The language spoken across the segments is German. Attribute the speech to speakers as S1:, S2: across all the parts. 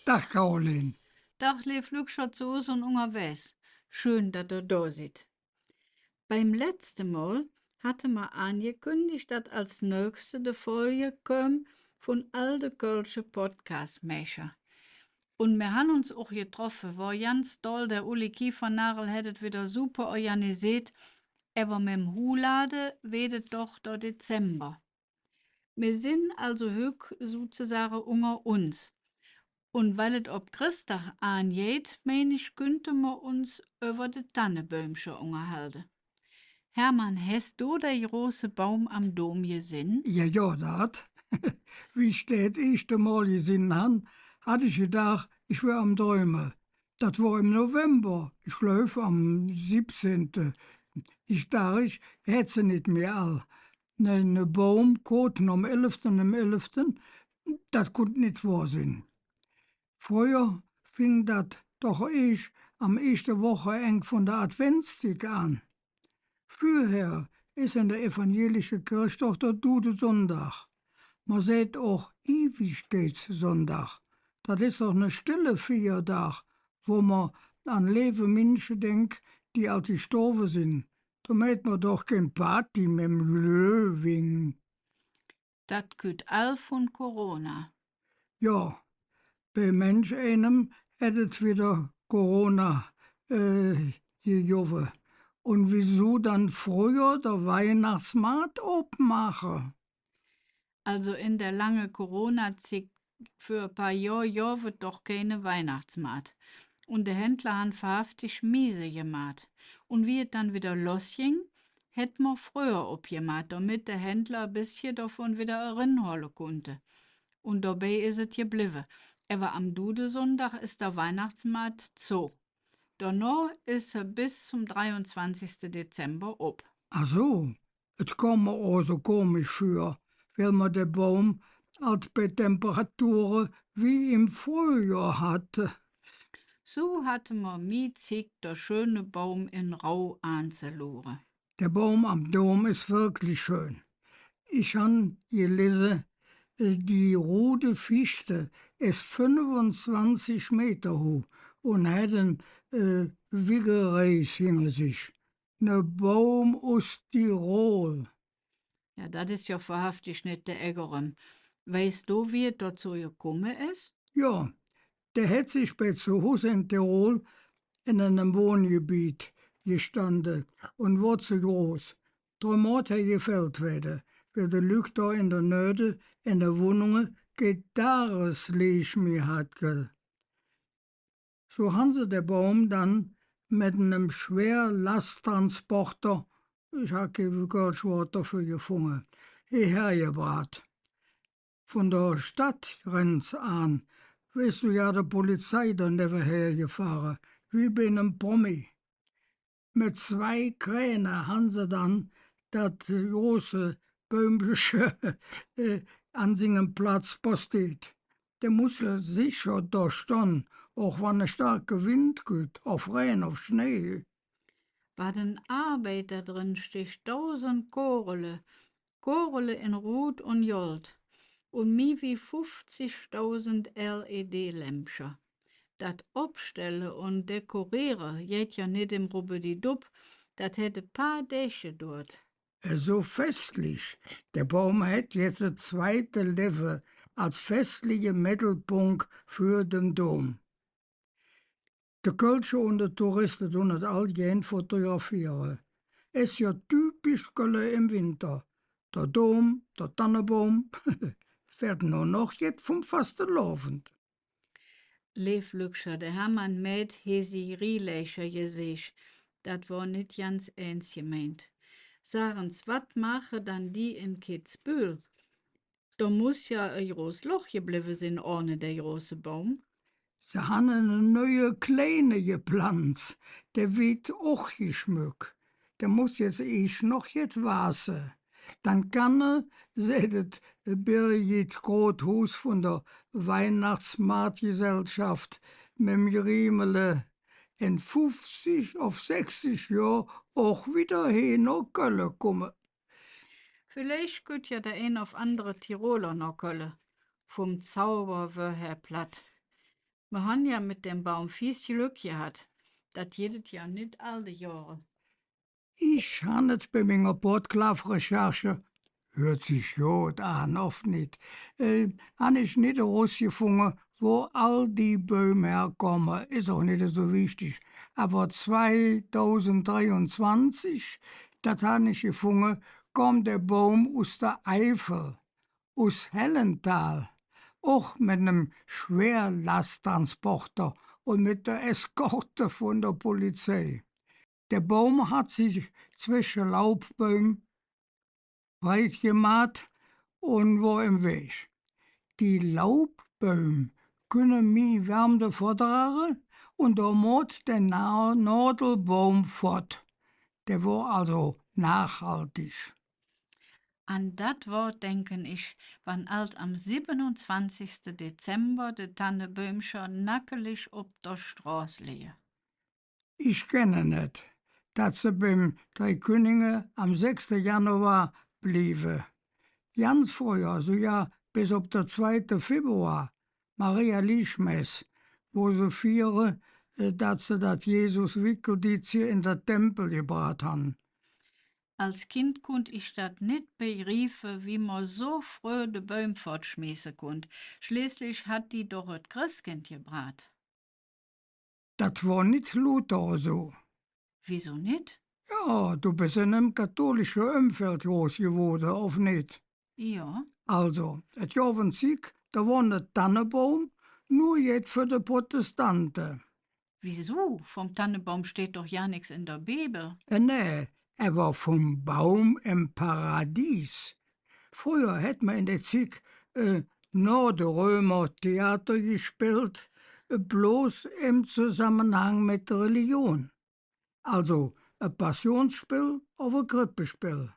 S1: Dag Caroline.
S2: Dag leef Luxot so und unterwegs. Schön, dass ihr da seid. Beim letzten Mal hatte man angekündigt, dass als nächste die Folge kommt von all de Kölsche Podcastmacher. Und wir haben uns auch getroffen, war ganz toll, der Uli Kiefernagel hättet wieder super organisiert, aber mit dem Hulade wedet doch der Dezember. Wir sind also höch sozusagen unter uns. Und weil es ob Christag angeht, mein ich, könnte wir uns über de Tannebäumchen unterhalten. Hermann, hast du der große Baum am Dom gesehen?
S1: Ja, ja, dat. Wie steht ich de mal gesehen han, hatte ich gedacht, ich wär am Träumen. Das war im November. Ich glaub am 17. Ich dachte, ich hätte sie nicht mehr all. Ne Baum koten am 11. Das konnte nicht wahr sein. Früher fing dat doch ich am ersten Woche von der Adventszeit an. Früher ist in der evangelischen Kirche doch der Dude Sonntag. Man sagt auch Ewigkeitssonntag. Das ist doch eine stille Feiertag, wo man an lebe Menschen denkt, die als gestorben sind. Da macht man doch kein Party mit dem Löwing.
S2: Dat küt all von Corona.
S1: Ja, bei Mensch einem hättet wieder Corona gejoven. Und wieso dann früher der Weihnachtsmarkt aufmachen?
S2: Also in der lange Corona-Zeit für ein paar Jahr wird doch keine Weihnachtsmarkt. Und der Händler han verhaftig miese gemacht. Und wie es dann wieder losging, hätt man früher abgemacht, damit der Händler ein bisschen davon wieder erinnerholen konnte. Und dabei ist es geblieben. Aber am Dudesonntag ist der Weihnachtsmarkt zu. Danach ist er bis zum 23. Dezember ob.
S1: Ach so, es kommt mir auch so komisch vor, weil man den Baum als bei Temperaturen wie im Frühjahr hatte.
S2: So hatte man mir zig der schöne Baum in Rau anzuloren.
S1: Der Baum am Dom ist wirklich schön. Ich habe gelesen, die rote Fichte ist 25 Meter hoch und hat einen Wiggereis hinter sich. Ne Baum aus Tirol.
S2: Ja, das ist ja wahrhaftig nicht der Ägerem. Weißt du, wie es dazu gekommen ist?
S1: Ja, der hat sich bei zu Hause in Tirol in einem Wohngebiet gestanden und war zu groß. Darum hat er gefällt werden, weil der Lüg da in der Nöde in der Wohnung Gitarreslicht mehr hat. So haben sie den Baum dann mit einem Schwerlasttransporter, ich habe kein Wort dafür gefunden, hierher gebracht. Von der Stadtgrenze an, weißt du ja, der Polizei dann nebenher gefahren, wie bei einem Promi. Mit 2 Kränen haben sie dann das große böhmische an seinem Platz postet. Der muss ja sicher da stehen, auch wenn es starker Wind geht, auf Regen, auf Schnee.
S2: War den Arbeiter drin stich 1000 Korele in Rot und Gold und mi wie 50.000 LED-Lämpchen. Dat Obstelle und Dekoriere geht ja nicht im Rubbedi-Dub, dat hätte paar Dächer dort.
S1: So festlich. Der Baum hat jetzt ein zweite Level als festlicher Mittelpunkt für den Dom. De Kölsche und de Touristen doen het al gern fotograferen. Ist ja typisch Köln im Winter. Der Dom, der Tannenbaum, fährt nur noch jetzt vom Fastenlaufend.
S2: Leef Lükscher, der Hermann Mäd hesi Rielecher gesich. Dat war nicht ganz ernst gemeint. Sagen's, wat mache dann die in Kitzbühel? Da muss ja ein großes Loch geblieben sein ohne der große Baum.
S1: Sie haben eine neue kleine gepflanzt. Der wird auch geschmückt. Der muss jetzt ich noch jetzt wasen. Dann kann er, seht Birgit Grothus von der Weihnachtsmarktgesellschaft mit dem Riemele in 50 auf 60 Jahr auch wieder hin nach Köln kommen.
S2: Vielleicht könnte ja der ein auf andere Tiroler noch Kölle. Vom Zauber wär Herr platt. Wir haben ja mit dem Baum fies Glück gehabt. Das jedes Jahr nicht alle Jahre.
S1: Ich habe es bei meiner Podklaff-Recherche, hört sich gut an, oft nicht, habe ich nicht herausgefunden, wo all die Bäume herkommen. Ist auch nicht so wichtig. Aber 2023, das habe ich gefunden, kommt der Baum aus der Eifel, aus Hellental, auch mit einem Schwerlasttransporter und mit der Eskorte von der Polizei. Der Baum hat sich zwischen Laubbäumen breit gemacht und war im Weg. Die Laubbäume können mehr Wärme vertragen und da macht der Nadelbaum fort. Der war also nachhaltig.
S2: An dat Wort denken ich, wann alt am 27. Dezember de Tanneböhmscher nackelig ob der Straße lehe.
S1: Ich kenne nicht, dass sie beim Drei Könige am 6. Januar bliebe. Ganz früher, so ja bis auf der 2. Februar, Maria Lischmess, wo sie feiern, dass sie dat Jesus Wickeldizie in der Tempel gebracht haben.
S2: Als Kind konnt ich dat nicht begreifen, wie man so früh de Böhm fortschmeißen konnt. Schließlich hat die doch et Christkind gebracht.
S1: Das war nicht Luther so.
S2: Wieso nicht?
S1: Ja, du bist in einem katholischen Umfeld groß geworden, auf nicht?
S2: Ja,
S1: Also, et Joven Sieg, da war der Tannenbaum nur jetzt für die Protestanten.
S2: wieso? Vom Tannebaum steht doch ja nichts in der Bibel.
S1: Nee, er war vom Baum im Paradies. Früher hätte man in der Zeit nur der Römer Theater gespielt, bloß im Zusammenhang mit der Religion. Also ein Passionsspiel oder ein Krippenspiel.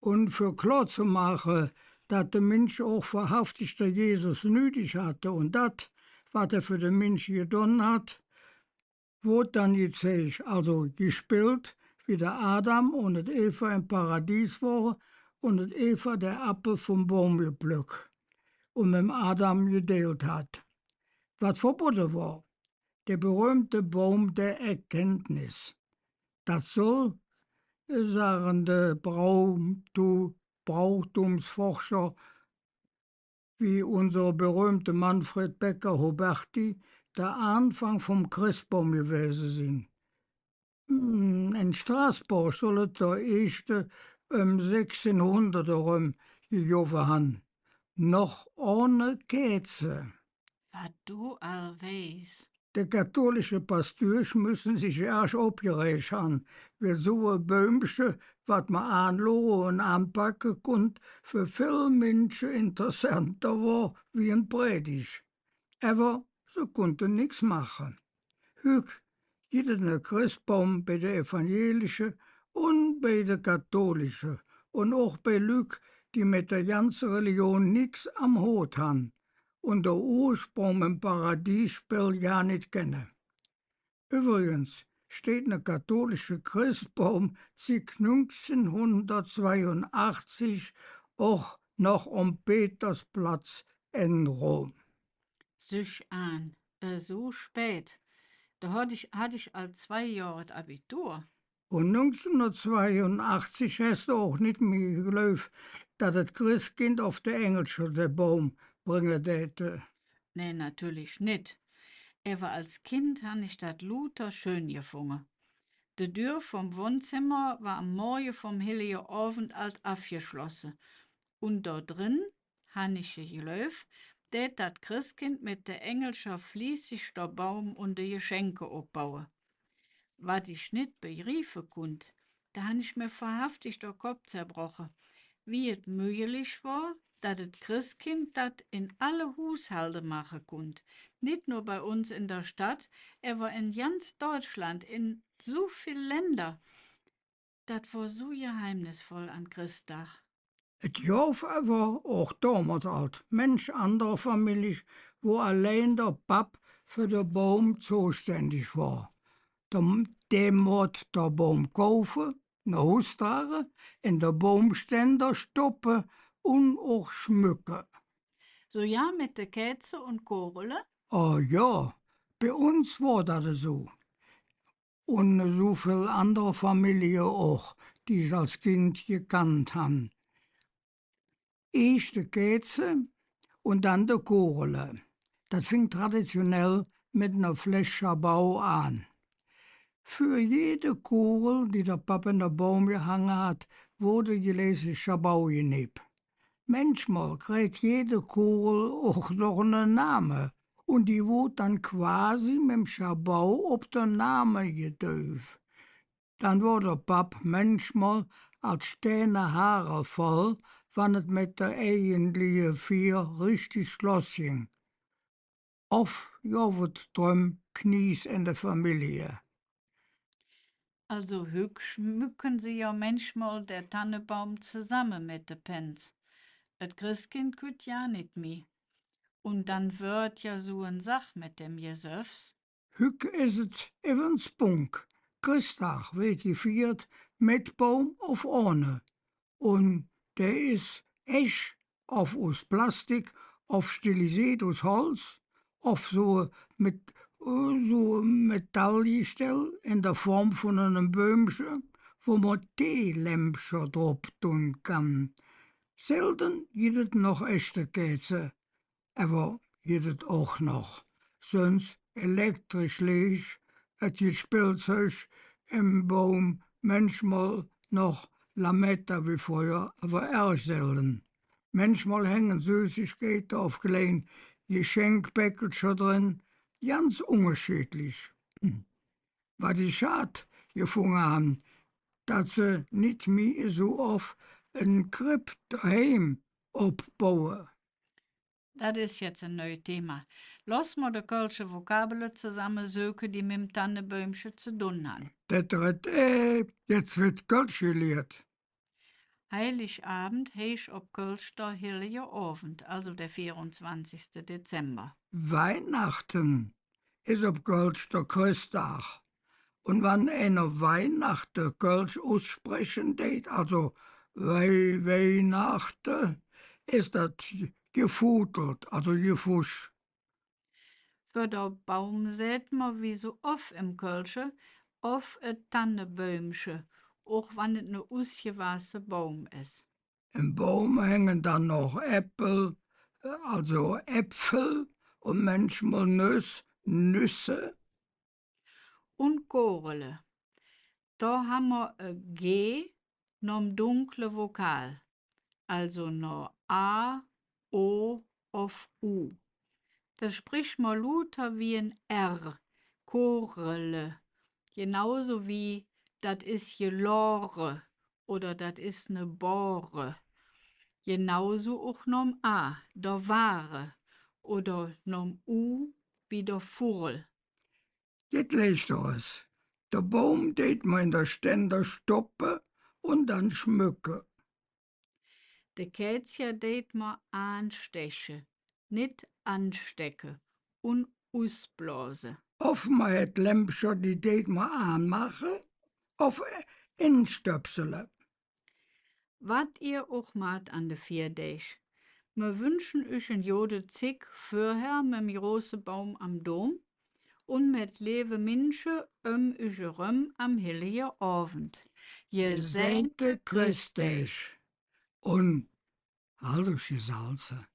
S1: Und für klar zu machen, dass der Mensch auch wahrhaftig der Jesus nötig hatte und das, was er für den Mensch getan hat, wurde dann gezeigt, also gespielt, wie der Adam und das Eva im Paradies war und das Eva der Apfel vom Baum gepflückt und mit dem Adam gedealt hat. Was verboten war, der berühmte Baum der Erkenntnis. Das soll, sagen die Brauchtumsforscher wie unser berühmter Manfred Becker-Huberti, der Anfang vom Christbaum gewesen sein. In Straßburg soll es der erste 1600 herum gejoven haben. Noch ohne Käse.
S2: Was du all weißt.
S1: Die katholische Pasteurs müssen sich erst abgeregt haben, weil so ein Bäumchen, was man anlegen und anpacken konnte, für viele Menschen interessanter war wie ein Predigt. Aber sie konnten nichts machen. Heute gibt es einen Christbaum bei der evangelischen und bei der katholischen und auch bei Leuten, die mit der ganzen Religion nichts am Hut haben und der Ursprung im Paradiesspiel ja nicht kennen. Übrigens steht ein katholischer Christbaum seit 1982 auch noch am Petersplatz in Rom.
S2: Sich an, so spät. Da hatte ich als 2 Jahre das Abitur.
S1: Und 1982 hast du auch nicht mehr geglaubt, dass das Christkind auf der Engelsche den Baum bringen hätte.
S2: Nee, natürlich nicht. Aber als Kind habe ich das Luther schön gefunden. Die Tür vom Wohnzimmer war am Morgen vom heiligen Abend alt abgeschlossen. Und dort drin habe ich geglaubt, dass das Christkind mit der Engelscher fließig der Baum und die Geschenke abbauen. Was ich nicht begreifen konnte, da habe ich mir wahrhaftig der Kopf zerbrochen, wie es möglich war, dass das Christkind das in alle Haushalte machen konnte. Nicht nur bei uns in der Stadt, aber in ganz Deutschland, in so vielen Ländern. Das war so geheimnisvoll an Christtag.
S1: Het Jof war auch damals alt Mensch anderer Familie, wo allein der Pap für den Baum zuständig war. Der muss der Baum kaufen, nach Haus tragen, in der Baumständer stoppen und auch schmücken.
S2: So ja mit der Kätze und Kohle?
S1: Oh ja, Bei uns war das so. Und so viele andere Familien auch, die ich als Kind gekannt habe. Erst die Käse und dann der Kohle. Das fing traditionell mit einer Flasche Bau an. Für jede Kugel, die der Papa in der Baum gehangen hat, wurde gelesen Schabau genäht. Manchmal kriegt jede Kugel auch noch einen Namen. Und die wurde dann quasi mit dem Schabau auf den Namen gedöft. Dann wurde der Pap manchmal als stehende Haare voll, wann es mit der eigentlichen Vier richtig schloss ging. Of jovert drum Knies in der Familie.
S2: Also schmücken sie ja manchmal der Tannebaum zusammen mit de Pens. Et Christkind küt ja nicht mi. Und dann wird ja so ein Sach mit dem Jesöfs.
S1: Hück is het even spunk. Christdag wird geviert mit Baum auf ohne. Und der is echt auf aus Plastik, auf stilisiert aus Holz, auf so Metallgestell in der Form von einem Böhmchen, wo man Teelämpchen drauf tun kann. Selten gibt es noch echte Käse, aber gibt es auch noch. Sonst elektrisch Licht, es gibt Spielzeug im Baum, manchmal noch Lametta wie früher, aber erg selten. Manchmal hängen Süßigkeiten auf kleinen Geschenkbäckelchen drin, ganz unterschiedlich. Was ich schade gefunden haben, dass sie nicht mehr so oft ein Kripp daheim abbauen.
S2: Das ist jetzt ein neues Thema. Lass mal de kölsche Vokabeln zusammensuchen, die mit dem Tannenbäumchen zu tun haben.
S1: Jetzt wird Kölsch gelehrt.
S2: Heiligabend heich op Kölsch der Heilige Abend, also der 24. Dezember.
S1: Weihnachten ist auf Kölsch der Christtag. Und wenn einer Weihnachten Kölsch aussprechen tät, also Weihnachten, ist das gefutelt, also gefuscht.
S2: Für den Baum sät man wie so oft im Kölsche auf ein Tannenbäumchen, auch wenn es ne ausgewaschene Baum ist.
S1: Im Baum hängen dann noch also Äpfel und manchmal Nüsse.
S2: Und Korele. Da haben wir ein G nom dunkle Vokal, also no A, O auf U. Das spricht man lauter wie ein R, Korele. Genauso wie das ist gelore oder das ist ne Bohre. Genauso auch nom A, der Ware oder nom U wie der Vogel.
S1: Jetzt lest aus. Der Baum tät man in der Ständer stoppen und dann schmücken.
S2: De Kätzja det ma anstechen, nicht anstecken und ausblasen.
S1: Of man het Lämpchen, die tät man anmachen, of instöpselen.
S2: Wat ihr auch mat an de Vierdech. Wir wünschen euch ein Jode Zick vorher mit dem großen Baum am Dom und mit lewe Minsche euch rum am heiligen Abend.
S1: Gesegnete Christech und hallo Salze.